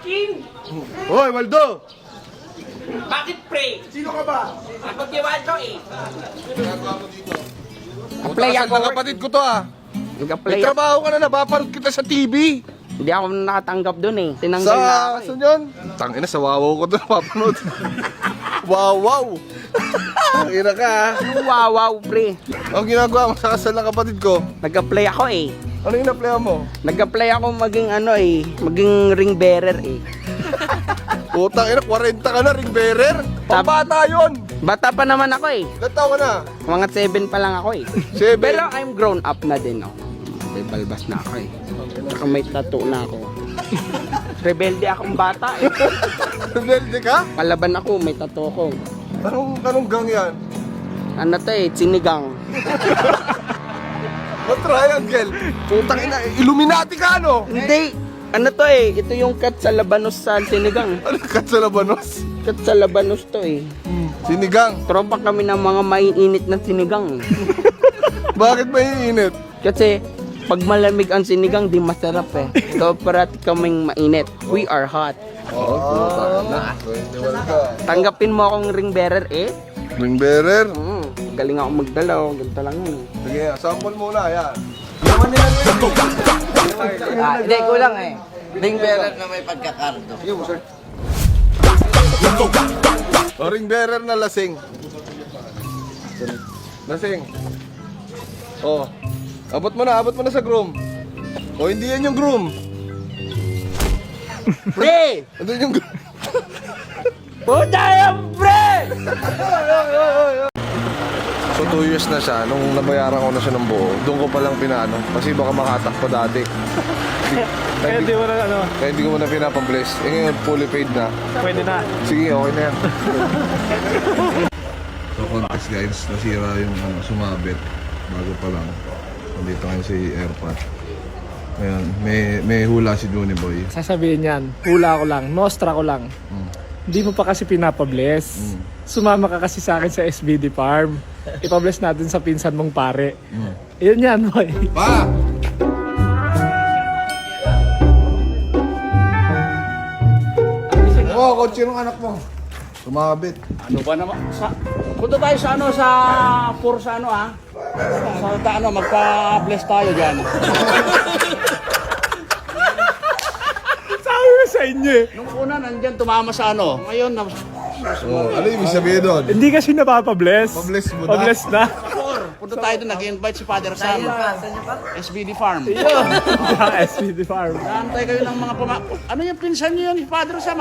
King! Hoy, Waldo! Bakit pre? Sino ka ba? Ako si Waldo eh. Play Kasal ako. ng kapatid ko to ah. May Nag-play ako. trabaho ka na, napapanood kita sa TV. Hindi ako nakatanggap dun eh. Tinanggal Sa, na ako eh. saan yun? Tangina, sa wawaw ko to napapanood. Wawaw! Tangina ka ah. Yung wow, pre. Ang ginagawa mo sa kasal ng kapatid ko, Nag-play ako eh. ano yung na-play mo? Nag-play ako maging ano eh. Maging ring bearer eh. Putang ina, 40 ka na, ring bearer. Pambata yun. Bata pa naman ako eh. Ilan taon ka na? Mga 7 pa lang ako eh. 7. Pero I'm grown up na din oh. May balbas na ako eh. Saka may tattoo na ako. Rebelde akong bata eh. Rebelde ka? Palaban ako, may tattoo ko. Anong gang yan? Ano to eh, sinigang. O triangle? Putang ina, Illuminati ka ano? Hindi, ano to eh, ito yung cut sa labanos sa sinigang. Ano ka sa labanos? Cut sa labanos to eh. Sinigang. Tropa kami ng mga maiinit na sinigang. Bakit maiinit? Kasi pag malamig ang sinigang, di masarap eh. So parati kaming mainit. We are hot. Oo, putang ina. 21 ka. Tanggapin mo akong ring bearer eh. Ring bearer? Galing ako magdalaw, ganito lang yun. Sige, sample muna, yan. Hindi, kulang eh. Ring bearer na may pagkakardo. Sige mo, sir. O, ring bearer na lasing. Lasing. O, abot mo na sa groom. O, hindi yan yung groom. Pre! Ano yung groom? Puta yung pre! So 2 years na siya, nung nabayaran ko na siya ng buo, doon ko palang pinano, kasi baka makatakpa dati. Kaya di mo na ano, Kaya hindi ko muna pinapabless. Eh ngayon, fully paid na. pwede na. Sige, okay na yan. So contest guys, nasira yung sumabit. Bago pa lang. Nandito ngayon si Airpot. Ngayon, may hula si Juni Boy. Sasabihin yan, hula ko lang, nostra ko lang. Hindi mo pa kasi pinapabless. Sumama ka kasi sa akin sa SBD Farm. Ipabless natin sa pinsan mong pare. Yun yan, boy. Pa! Oo, kotse ng anak mo. Sumabit. Ano ba naman? Punta tayo sa ano, sa Pursa ano ah. Sa ano, magpa-bless tayo dyan. Sabi ko sa inyo eh. Nung una nandyan tumama sa ano. Ngayon, Oh, ano yung sabihin doon? Hindi kasi napapabless. Pabless mo na. Pabless na. punta tayo doon, nag-invite si Father Sam. SBD Farm. SBD Farm. Naantay kayo ng mga ano yung pinsan niyo yun, Father Sam?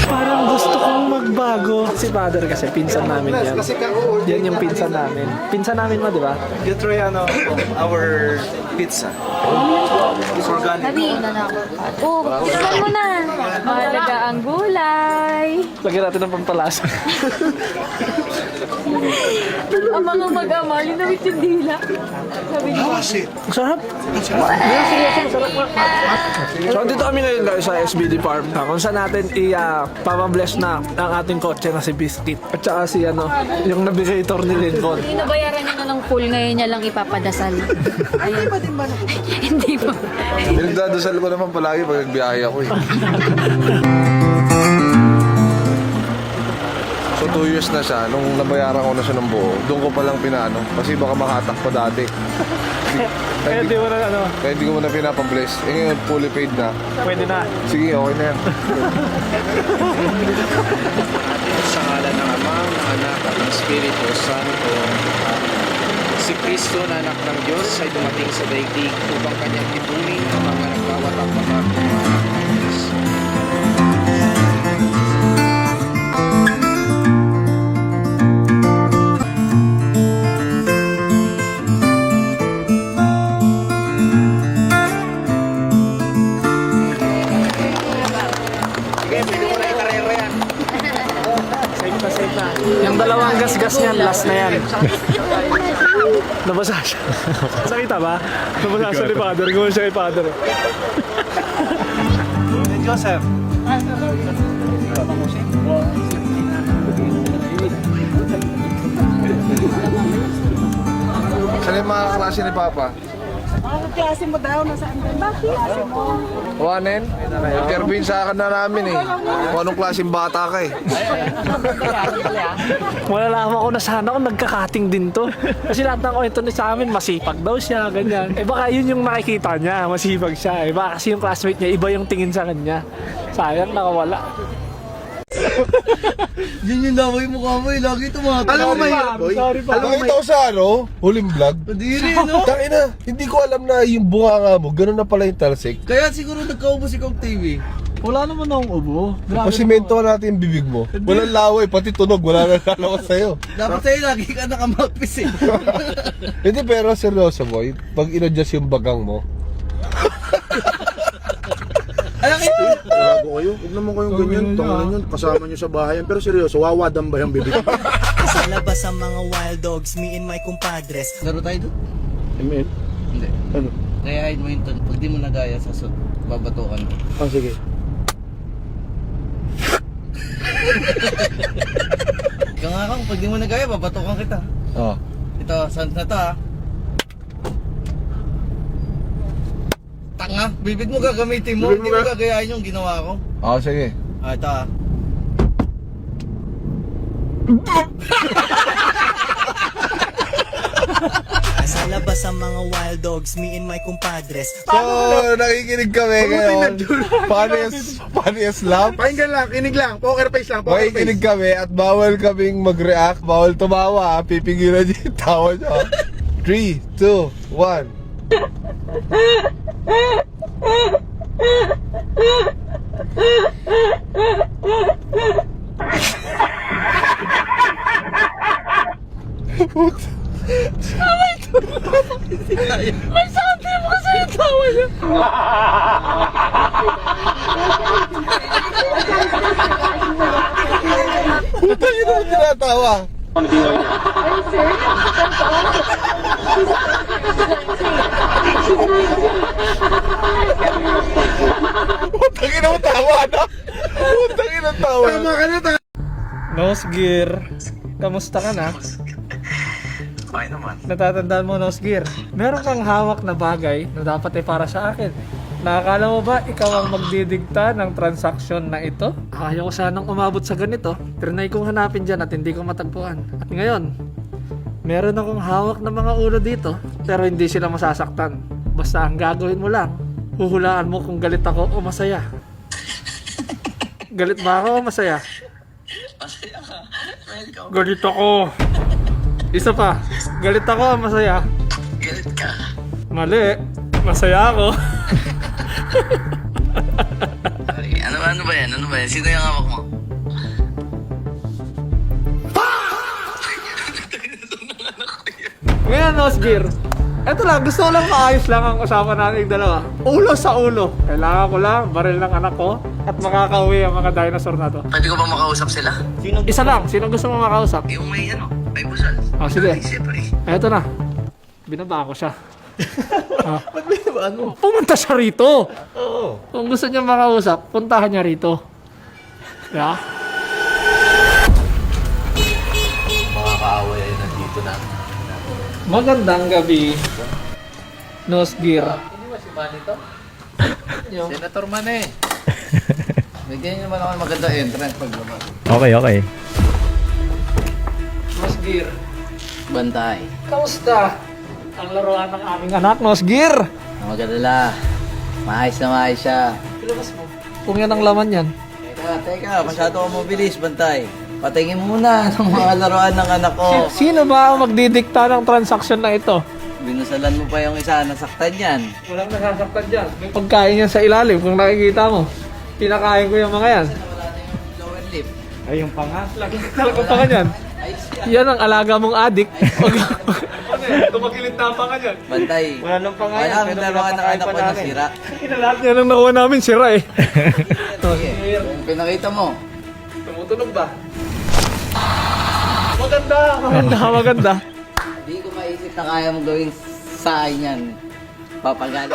Parang gusto kong magbago. Si father kasi pinsan namin yan. Yan yung pinsan namin. Pinsan namin mo, di ba? You try our pizza. It's organic. Sabihin na ako. Oh, tikman mo na. Mahalaga ang gulay. Lagyan natin ng pampalasa. Ang mga mag-ama, linawit yung dila. Sabi niya. Ang sarap. So dito kami ngayon guys sa SBD Farm kung saan natin ipapabless na ang ating kotse na si Biscuit at saka si ano, yung navigator ni Lincoln. Hindi nabayaran niya na ng full, ngayon niya lang ipapadasal. Hindi pa din ba Hindi pa. Pinagdadasal ko naman palagi pag nagbiyahe ako eh. So 2 years na siya, nung nabayaran ko na siya ng buo, doon ko palang pinano, kasi baka makatakpa dati. Kaya di mo na ano, Kaya hindi ko muna pinapabless. Eh ngayon, fully paid na. pwede na. Sige, okay na yan. Sa ngalan ng Ama, ng Anak, at ng Espiritu Santo. Si Kristo na anak ng Diyos ay dumating sa daigdig upang kanyang tipunin ang mga nagwawatak-watak ng mga Diyos. Safe na, safe na. Yung dalawang gas-gas niyan, last na yan. Nabasa siya. Nakita ba? Nabasa siya ni Father. Gawin siya kay Father. Joseph. Saan yung mga klase ni Papa? Ang klase mo daw, nasaan ba? Bakit klase mo? Kanin? Intervene sa akin na namin eh. Kung anong klaseng bata ka eh. Malalaman ko na sana kung nagkakating din to. Kasi lahat ng kwento niya sa amin, masipag daw siya, ganyan. Eh baka yun yung nakikita niya, masipag siya. Eh baka kasi yung classmate niya, iba yung tingin sa kanya. Sayang, nakawala. Yun yung damay mukha mo eh. Lagi tumatawag. Alam mo mahirap, boy? Sorry pa. Alam mo ito sa huling vlog? Madiri, no? Tangina, hindi ko alam na yung bunga mo, ganun na pala yung talsik. Kaya siguro nagkaubos ikaw TV. Wala naman akong ubo. Pasimento natin yung bibig mo. Walang laway, pati tunog, wala na lalawas sa'yo. Dapat sa'yo lagi ka nakamagpis eh. Hindi, pero seryoso boy, pag in-adjust yung bagang mo, Alam kita. Bago kayo, huwag naman kayong ganyan. Tangalan yun, kasama nyo sa bahayan. Pero seryoso, wawadam ba yung bibig? Sa labas ang mga wild dogs, me and my compadres. Laro tayo doon? Amen. Hindi. Ano? Gayahin mo yun doon. Pag di mo nagaya sa sud, babatukan mo. Ah, sige. Ikaw nga kang, pag di mo nagaya, babatukan kita. oh, Ito, sound na to ha. Tanga, bibig mo gagamitin mo, hindi mo gagayahin yung ginawa ko. oh sige. Ito ha. Sa labas ang mga wild dogs, me and my compadres. So, nakikinig kami ngayon. Paano yung slap? Pakinggan lang, kinig lang. Poker face lang, poker Makikinig face. kami at bawal kaming mag-react, bawal tumawa, pipigilan niyo yung tawa niyo. 3, 2, 1. Tayo na tinatawa. Putangin ang tawa na. Putangin ang tawa. Tama ka na, Nose Gear, kamusta ka na? Okay naman. Natatandaan mo, Nose Gear, meron kang hawak na bagay na dapat ay para sa akin. Nakakala mo ba ikaw ang magdidikta ng transaksyon na ito? Ayaw ko sanang umabot sa ganito. Trinay kong hanapin dyan at hindi ko matagpuan. At ngayon, meron akong hawak na mga ulo dito, pero hindi sila masasaktan. Basta ang gagawin mo lang, huhulaan mo kung galit ako o masaya. Galit ba ako o masaya? Galit ako. Isa pa, galit ako o masaya? Galit ka. Mali, masaya ako. Ano ba yan? Ano ba yan? Sino yung hawak mo? Ngayon, Nosgear, eto lang, gusto ko lang maayos lang ang usapan natin dalawa. Ulo sa ulo. Kailangan ko lang baril ng anak ko at makakauwi ang mga dinosaur na to. Pwede ko ba makausap sila? Isa lang, sino gusto mo makausap? Yung may may busal. Oh, sige. Siyempre. Eto na. Binaba ko siya. Ba't binabaan mo? Pumunta siya rito. Oo. Kung gusto niya makausap, puntahan niya rito. Yeah? Mga kaaway ay nandito na. Magandang gabi, Nosgear. Hindi ba si Manny to? Senator Manny. Bigyan naman ako ng maganda entrance paglabas. Okay. Nosgear, Bantay. kamusta? Ang laruan ng aming anak, Nosgear. Magadala. Maayos na maayos siya. Ilabas mo. Kung yan ang laman yan. Teka, masyado ka mabilis, Bantay. Patingin muna ng mga laruan ng anak ko. Sino ba ang magdidikta ng transaksyon na ito? Binusalan mo pa yung isa, nasaktan yan. Walang nasasaktan dyan. May pagkain yan sa ilalim kung nakikita mo. Pinakain ko yung mga yan. Wala na yung lower lip. Ay, yung panga. Lagi talaga panga yan. Yan ang alaga mong adik. Tumagilid na ang panga dyan. Bantay. Wala nang panga yan. Wala ang laruan ng anak ko na sira. Lahat yan ang nakuha namin sira eh. Sige, yung pinakita mo. Tumutunog ba? Maganda. Hindi ko maisip na kaya mong gawing sa akin yan. Papagalit.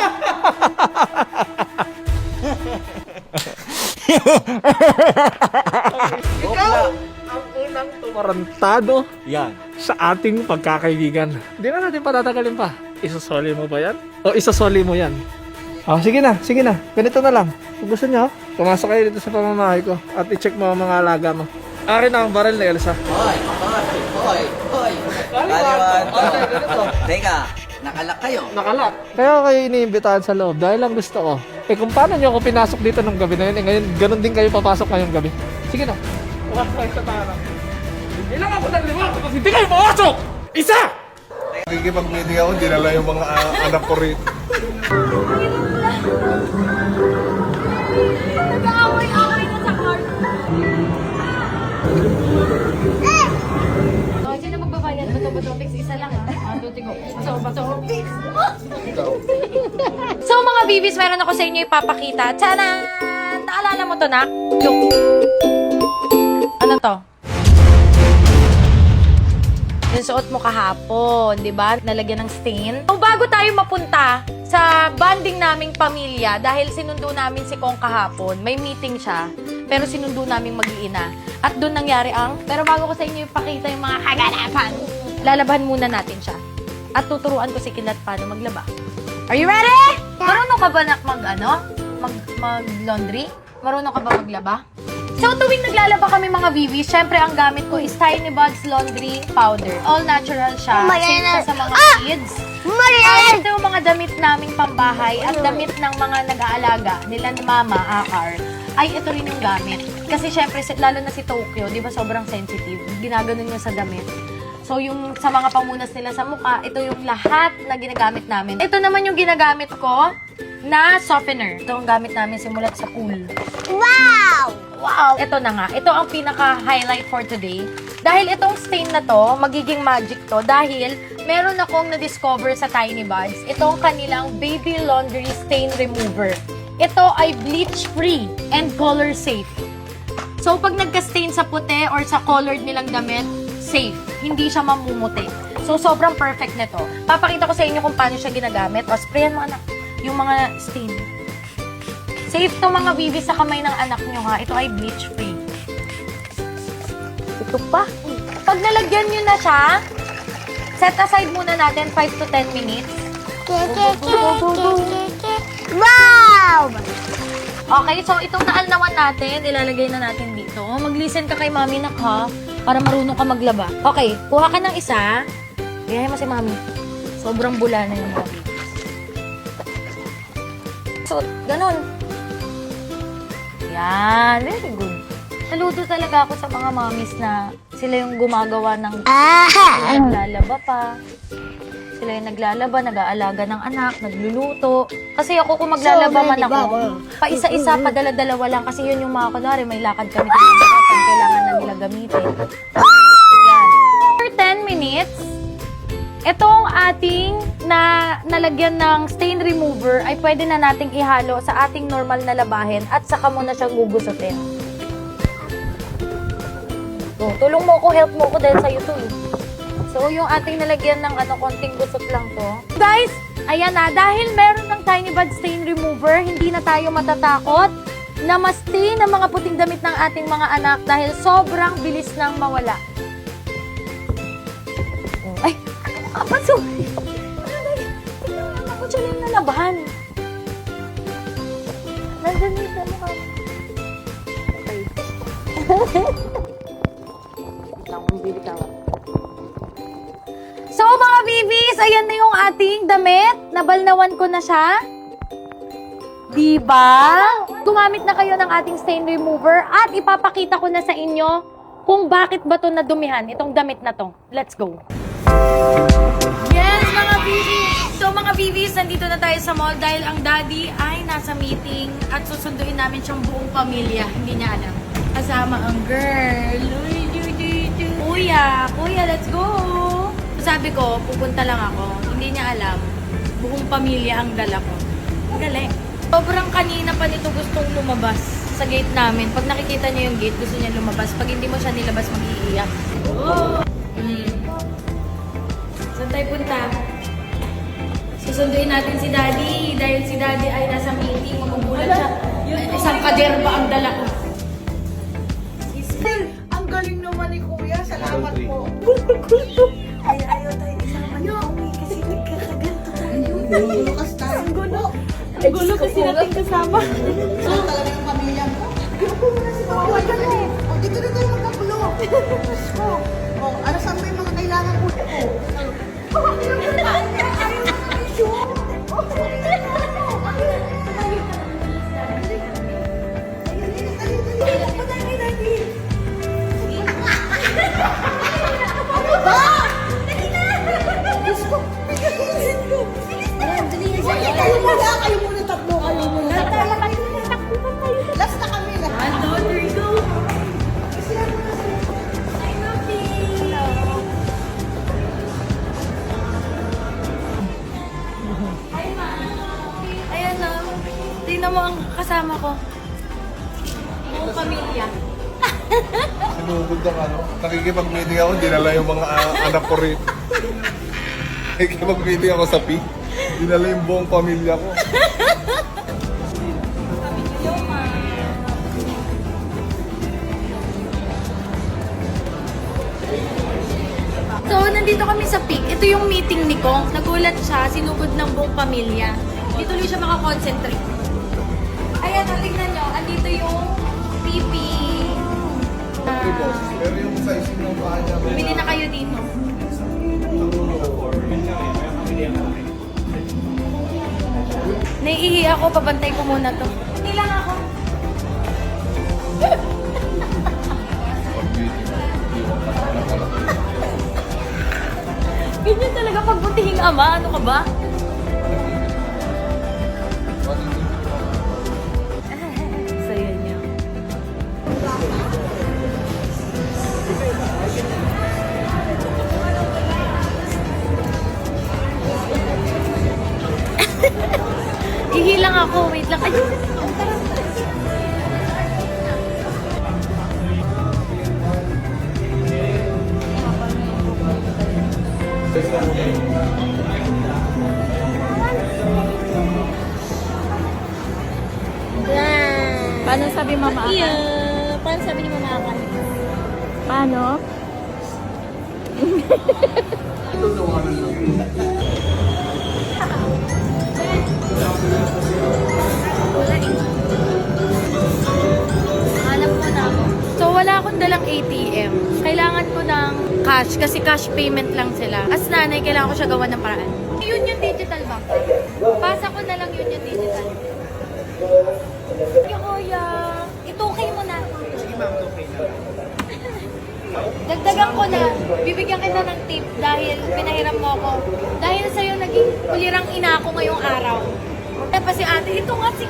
Ikaw ang unang tumarantado sa ating pagkakaibigan. Hindi na natin patatagalin pa. Isasoli mo ba yan? O isasoli mo yan? Oh, sige na. Ganito na lang. Kung gusto nyo, pumasok kayo dito sa pamamahay ko at i-check mo ang mga alaga mo. Akin na ang baril ni Elsa. Hoy! Ganito. Teka, nakalak kayo. Nakalak. Kaya kayo iniimbitahan sa loob dahil lang gusto ko. Eh kung paano nyo ako pinasok dito nung gabi na yun, eh ngayon ganun din kayo papasok ngayong gabi. Sige na. Bukas kayo sa tahanan. Hindi lang ako nagliwa kapag hindi kayo pumasok! Isa! Nakikipag-meeting ako, dinala yung mga anak ko rito. Nag-aaway-aaway na sa car. Oh, sino magbabayad? Bato-bato fix? Isa lang ha? Tuti ko. Bato fix. So mga bibis, meron ako sa inyo ipapakita. Tchanan! Naalala mo to, nak? Look. Ano to? Yung suot mo kahapon, di ba? Nalagyan ng stain. So, bago tayo mapunta sa bonding naming pamilya, dahil sinundo namin si Kong kahapon, may meeting siya, pero sinundo namin mag-iina. At doon nangyari pero bago ko sa inyo ipakita yung mga kaganapan, lalabahan muna natin siya. At tuturuan ko si Kilat paano maglaba. Are you ready? Marunong ka ba mag-laundry? Marunong ka ba maglaba? So, tuwing naglalaba kami mga bibis, syempre ang gamit ko is Tiny Buds Laundry Powder. All natural siya. Safe siya sa mga kids. Ito yung mga damit naming pambahay at damit ng mga nag-aalaga nila ni Mama, Akar, ay ito rin yung gamit. Kasi syempre, lalo na si Tokyo, di ba sobrang sensitive. Ginaganon niya sa damit. So, yung sa mga pamunas nila sa mukha, ito yung lahat na ginagamit namin. Ito naman yung ginagamit ko na softener. Ito ang gamit namin simulat sa pool. Wow! Wow! Ito na nga. Ito ang pinaka-highlight for today. Dahil itong stain na to, magiging magic to. Dahil meron akong na-discover sa Tiny Buds. Itong kanilang Baby Laundry Stain Remover. Ito ay bleach-free and color-safe. So, pag nagka-stain sa puti or sa colored nilang damit, safe. Hindi siya mamumuti. So, sobrang perfect nito. Papakita ko sa inyo kung paano siya ginagamit. O, sprayan mo, anak. Yung mga stain. Safe to mga bibis sa kamay ng anak nyo, ha. Ito ay bleach-free. Ito pa. Pag nalagyan nyo na siya, set aside muna natin 5 to 10 minutes. Wow! Okay, so itong naalnawan natin, ilalagay na natin dito. Mag-listen ka kay Mami, nak, ha? Para marunong ka maglaba. Okay, kuha ka ng isa. Gayahin mo si Mami. Sobrang bula na yung mga bibis. So, ganun. Yan, very good. Saludo talaga ako sa mga mommies na sila yung gumagawa ng naglalaba pa. Sila yung naglalaba, nag-aalaga ng anak, nagluluto. Kasi ako kung maglalaba man ako, pa isa-isa, padala-dalawa lang. Kasi yun yung mga kunwari, may lakad kami kinamakasan, kailangan na nila gamitin. Yan. For 10 minutes, itong ating nalagyan ng stain remover ay pwede na nating ihalo sa ating normal na labahin at saka mo na siyang gugusutin. So, tulong mo ko, help mo ko dahil sa'yo to eh. So, yung ating nalagyan ng konting gusot lang to. Guys, ayan na, dahil meron ng Tiny Buds Stain Remover, hindi na tayo matatakot na ma-stain ang mga puting damit ng ating mga anak dahil sobrang bilis nang mawala. Ay, apa, sorry. Ako dyan yung nalabahan. Nandun yung mukha. Okay. Lang, bibitawa. So, mga bibis, ayan na yung ating damit. Nabalnawan ko na siya. Diba? Gumamit na kayo ng ating stain remover at ipapakita ko na sa inyo kung bakit ba ito nadumihan, itong damit na to. Let's go! Yes, mga bibis! So, mga bibis, nandito na tayo sa mall dahil ang daddy ay nasa meeting at susunduin namin siyang buong pamilya. Hindi niya alam. Kasama ang girl. Kuya, let's go! Sabi ko, pupunta lang ako. Hindi niya alam. Buong pamilya ang dala ko. Galing. Sobrang kanina pa nito gustong lumabas sa gate namin. Pag nakikita niya yung gate, gusto niya lumabas. Pag hindi mo siya nilabas, mag-iiyak. Oh! Saan tayo punta? Susunduin natin si Daddy. Dahil si Daddy ay nasa meeting. Magugulat siya. Isang kaderba ang dala ko. Ang galing naman ni Kuya. Salamat po. Ay, ayaw tayo isama niyo. Kasi nagkakaganto tayo. Lukas tayo. Ang gulo. Tatlo kasi natin kasama. Talaga yung pamilya mo. Ginupo mo na si Mama. O, dito na tayo magkagulo. O, ano saan ba yung mga kailangan ko? Ayaw mo na. Ayaw mo na issue. Ano ba? Dali na! Diyos ko! Bigasin ko! Kayo muna, tatlo, kayo muna. Last na kami na. There you go. I love you. Hi, Ma. Ayan na. Tingnan mo ang kasama ko. Buong pamilya. Sinugod ng ano. Nakikipag-meeting ako, dinala yung mga anak ko rin. Nakikipag-meeting ako sa PIC. Dinala yung buong pamilya ko. So, nandito kami sa peak. Ito yung meeting ni Kong. Nagulat siya, sinugod ng buong pamilya. Hindi tuloy siya makakonsentrate. Ayan, tingnan nyo. Andito yung PP. Pero yung size ng paa niya, Bili na kayo dito. Naiihi ako, pabantay ko muna to. Hindi lang ako. Ganyan talaga pagbutihing ama. Ano ka ba? So, yun yun. Ihilang ako. Wait lang. Ayun. Paano sabi Mama Akan? Yeah. Paano sabi ni Mama Akan? Paano? Wala eh. Hanap mo na ako. So, wala akong dalang ATM. Kailangan ko ng cash kasi cash payment lang sila. As nanay, kailangan ko siya gawa ng paraan. Union Digital Bank. Pasa ko na lang Union Digital. Sige, kuya. Itukay mo na. Sige, ma'am. Tukay na. Dagdagan ko na. Bibigyan kita ng tip dahil pinahiram mo ako. Dahil sa'yo naging ulirang ina ako ngayong araw. Tapos si ate, ito nga si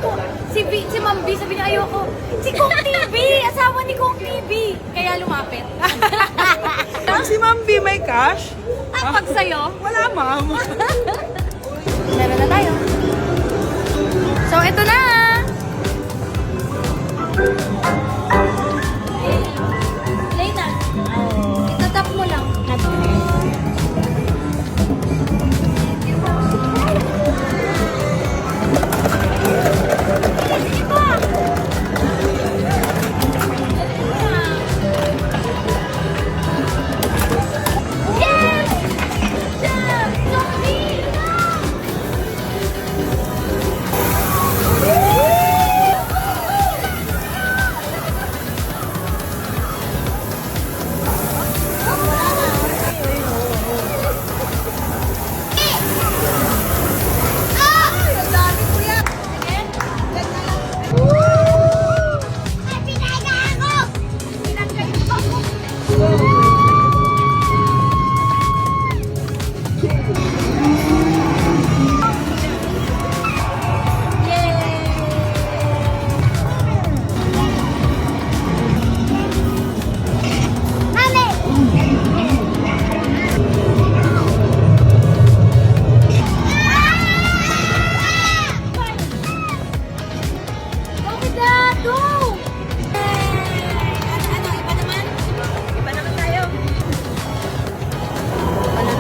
Ma'am B, sabi niya ayoko. Si Kong TV, asawa ni Kong TV. Kaya lumapit. Si Ma'am B may cash? Ang pag sa'yo, Wala, ma'am. meron na tayo. So, ito na! Play na. Itatap mo lang.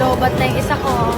Lobat na yung isa ko.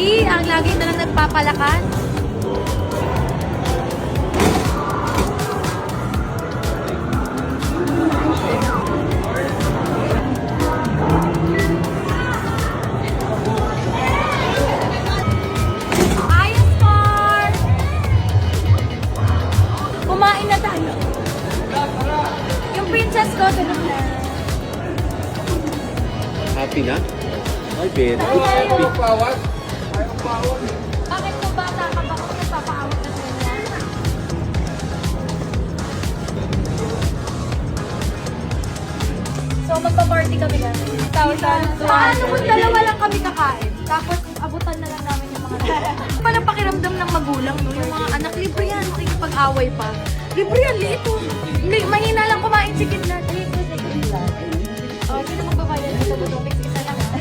Daddy, ang lagi na lang nagpapalakas. Ayos, Mar! Kumain na tayo. Yung princess ko, tulog na. Happy na? Ay, very Ay, happy. Bakit po bata ka ba kung nagpapaawat na sa inyo? So, magpa-party kami na. Paano kung dalawa lang kami kakain? Tapos, abutan na lang namin yung mga Palang pakiramdam ng magulang, no? Yung mga anak, libre yan, makikipag-away pa. Libre yan, liit oh. Mahina lang kumain si Kidlat. Oh, sino magbabayad sa Butopix? Isa lang ha?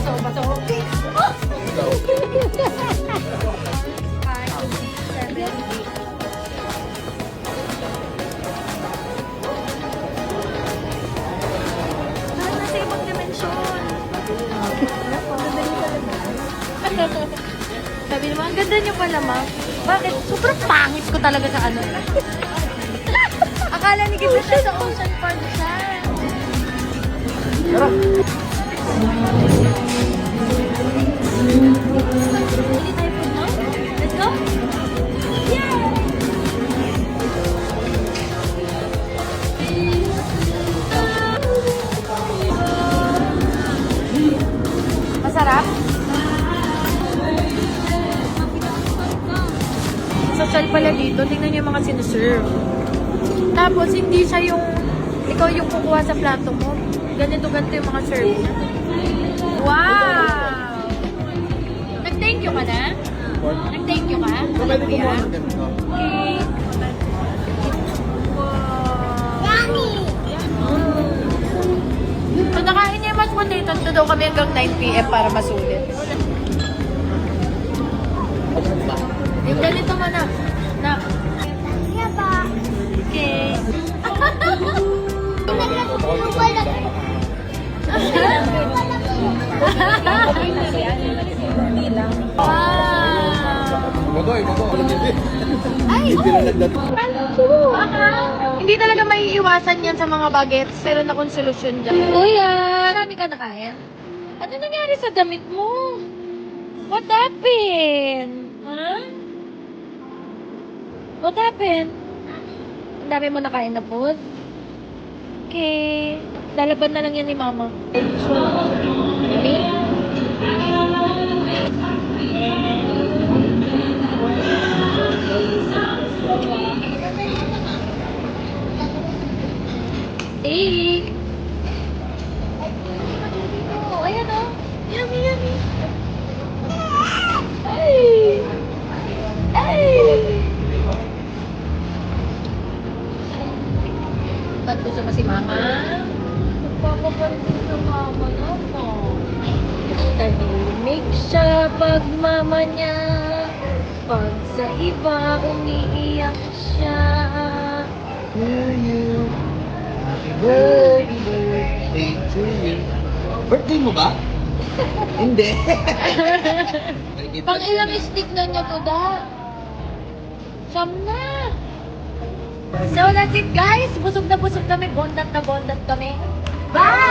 So, Butopix. 5, 6, 7, 8. Nasa ibang dimensyon. Sabi naman, ang ganda niyo pala, ma. Bakit? Sobrang pangit ko talaga sa ano. Akala ni Kita siya sa Ocean Park siya. Tara! Hindi tayo po, no? Let's go! Yeah! Masarap? Social pala dito. Tingnan niyo yung mga sinuserve. Tapos, hindi siya yung ikaw yung kukuha sa plato mo. Ganito-ganito yung mga serve niya. Wow! Nag-thank you ka na? Nag-thank you ka? Alam mo yan? Okay. Yummy! So, nakain niya yung mashed potatoes na daw kami hanggang 9 p.m. para masulit. Yung ganito mo na. Na. Yeah ba? Okay. Hindi talaga may iwasan yan sa mga bagets. Pero na kung solusyon dyan. Kuya, marami ka nakain? Ano nangyari sa damit mo? What happened? Huh? What happened? Ang dami mo nakain na food? Okay. Lalaban na lang yan ni Mama. Okay? Eh. Oh, ayan oh. Yummy, yummy. Ay. Ay. Ba't gusto mo si Mama? Magpapapansin sa Mama naman. Tahimik siya pag Mama niya. Pag sa iba, umiiyak siya. Happy birthday to you. Birthday mo ba? Hindi. Pang ilang stick na niya to da? Siyam na. So that's it guys. Busog na busog kami. Bondat na bondat kami. Bye!